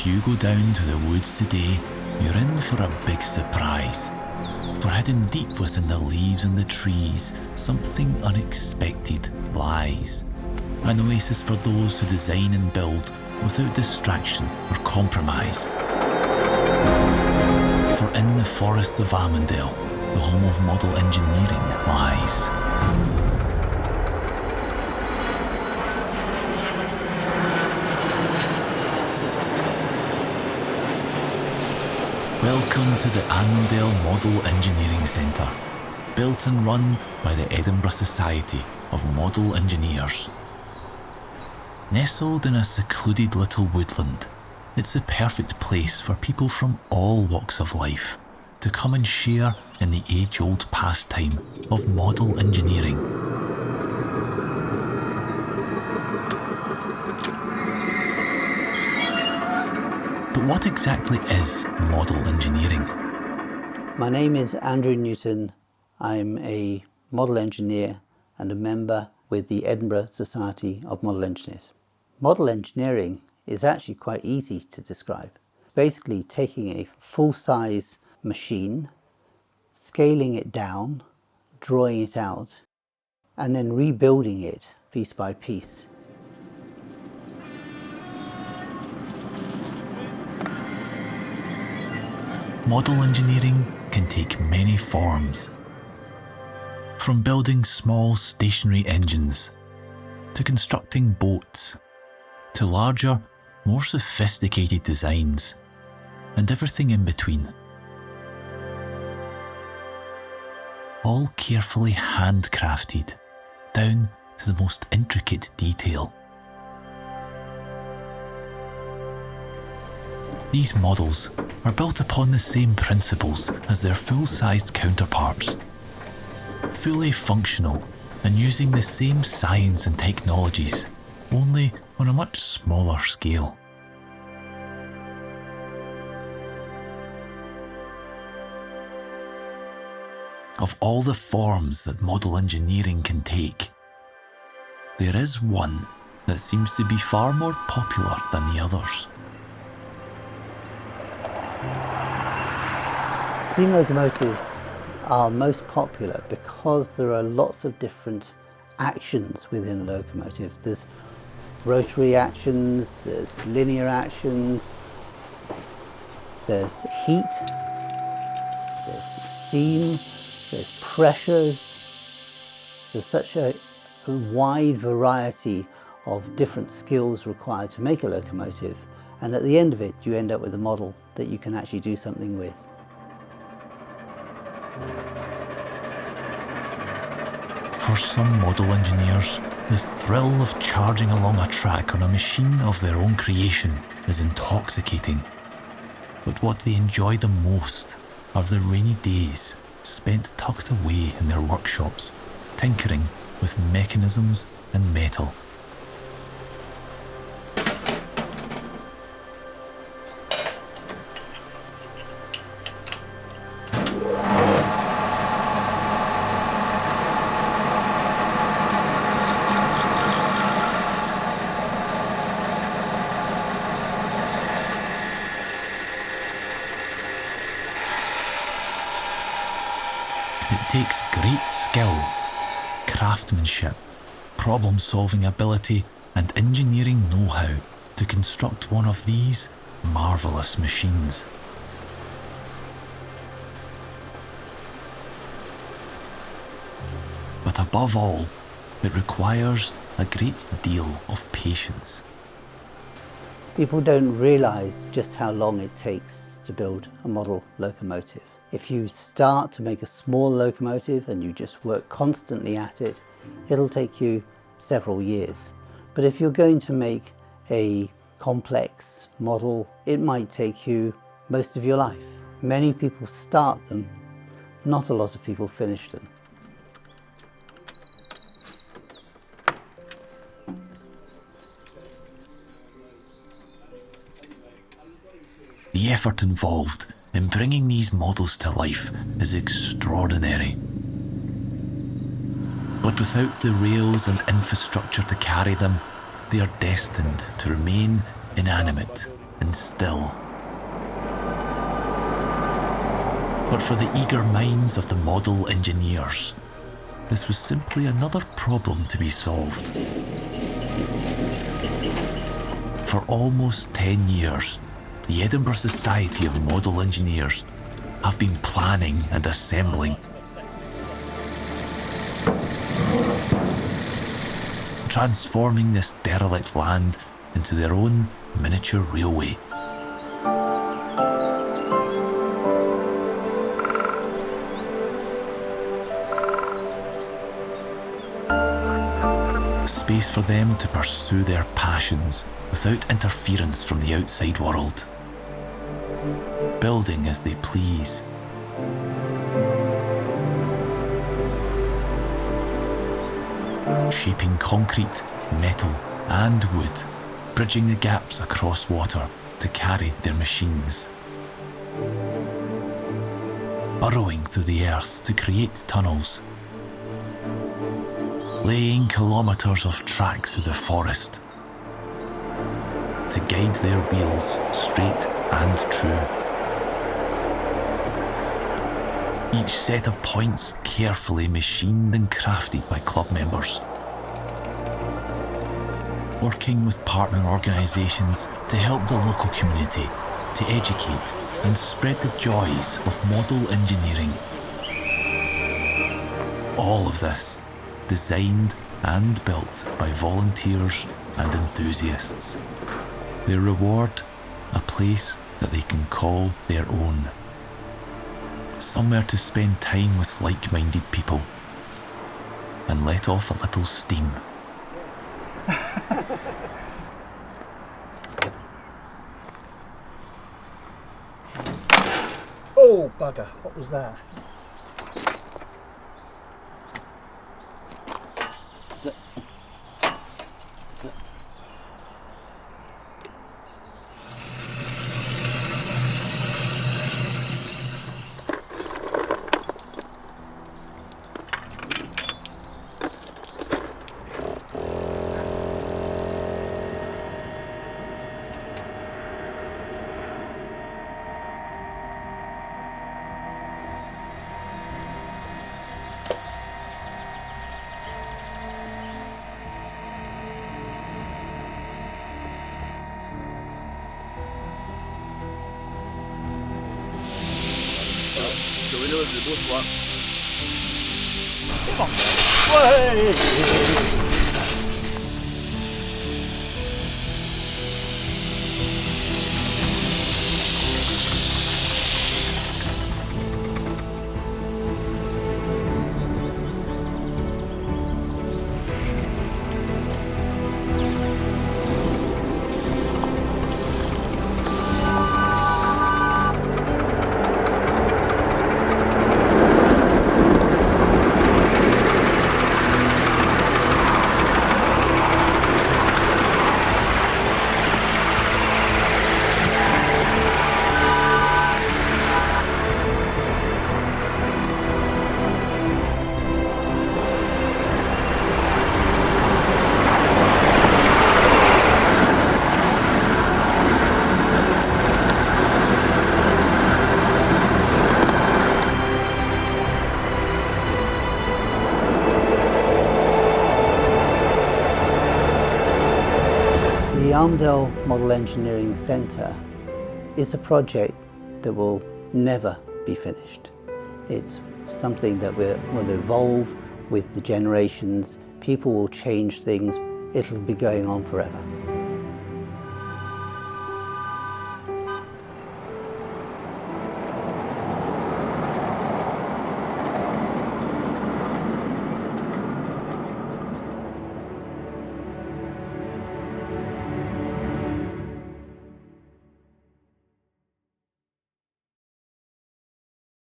If you go down to the woods today, you're in for a big surprise. For hidden deep within the leaves and the trees, something unexpected lies. An oasis for those who design and build without distraction or compromise. For in the forests of Almondell, the home of model engineering lies. Welcome to the Almondell Model Engineering Centre, built and run by the Edinburgh Society of Model Engineers. Nestled in a secluded little woodland, it's the perfect place for people from all walks of life to come and share in the age-old pastime of model engineering. But what exactly is model engineering? My name is Andrew Newton. I'm a model engineer and a member with the Edinburgh Society of Model Engineers. Model engineering is actually quite easy to describe. Basically taking a full-size machine, scaling it down, drawing it out, and then rebuilding it piece by piece. Model engineering can take many forms. From building small stationary engines, to constructing boats, to larger, more sophisticated designs, and everything in between. All carefully handcrafted, down to the most intricate detail. These models are built upon the same principles as their full-sized counterparts. Fully functional and using the same science and technologies, only on a much smaller scale. Of all the forms that model engineering can take, there is one that seems to be far more popular than the others. Steam locomotives are most popular because there are lots of different actions within a locomotive. There's rotary actions, there's linear actions, there's heat, there's steam, there's pressures. There's such a wide variety of different skills required to make a locomotive, and at the end of it you end up with a model that you can actually do something with. For some model engineers, the thrill of charging along a track on a machine of their own creation is intoxicating. But what they enjoy the most are the rainy days spent tucked away in their workshops, tinkering with mechanisms and metal. It takes great skill, craftsmanship, problem-solving ability and engineering know-how to construct one of these marvellous machines. But above all, it requires a great deal of patience. People don't realise just how long it takes to build a model locomotive. If you start to make a small locomotive and you just work constantly at it, it'll take you several years. But if you're going to make a complex model, it might take you most of your life. Many people start them, not a lot of people finish them. The effort involved in bringing these models to life is extraordinary. But without the rails and infrastructure to carry them, they are destined to remain inanimate and still. But for the eager minds of the model engineers, this was simply another problem to be solved. For almost 10 years, the Edinburgh Society of Model Engineers have been planning and assembling, transforming this derelict land into their own miniature railway. Space for them to pursue their passions without interference from the outside world, building as they please. Shaping concrete, metal and wood, bridging the gaps across water to carry their machines. Burrowing through the earth to create tunnels. Laying kilometres of track through the forest to guide their wheels straight and true. Each set of points carefully machined and crafted by club members, working with partner organisations to help the local community to educate and spread the joys of model engineering. All of this designed and built by volunteers and enthusiasts. Their reward, a place that they can call their own. Somewhere to spend time with like-minded people and let off a little steam. Oh, bugger, what was that? The Almondell Model Engineering Centre is a project that will never be finished. It's something that will evolve with the generations. People will change things. It'll be going on forever.